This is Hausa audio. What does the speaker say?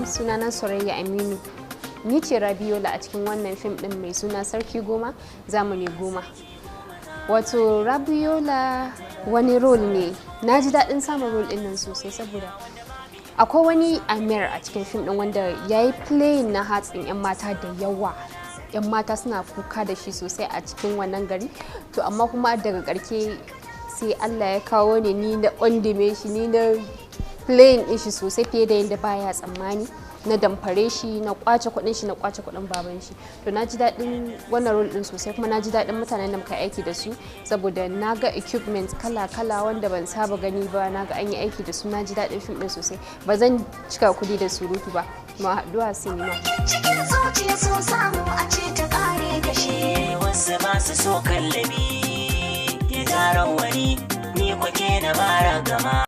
sunana Surayya Aminu. Ni ce Rabiola a cikin wannan fim din mai suna Sarki Goma Zamani Goma. Wato Rabiola wani role ne. Na ji daɗin samun role ɗin nan sosai saboda akwai wani Amir a cikin fim din wanda ya yi playing na hatsin 'yan mata da yawa. 'Yan mata suna kuka da shi sosai a cikin wannan gari. To amma kuma daga ƙarshe sai Allah ya kawo ni na ƙwandime shi, ni na playing din shi sosai fiye da yadda baya tsammani. Na damfare shi, na kwace kuɗin shi, na kwace kuɗin baban shi. To na ji daɗin wannan role ɗin sosai, kuma na ji daɗin mutanen da muka aiki da su saboda na ga equipment kala-kala wanda ban saba gani ba, na ga an yi aiki da su. Na ji daɗin fim ɗin sosai. Ba zan cika kuɗi da surutu ba. Ma haɗuwa sinima. Cikin zuciya so samu a ce ta ƙare kashe. Wasu ba su so kallabi, ya taron wani, ni kwake na bara gama.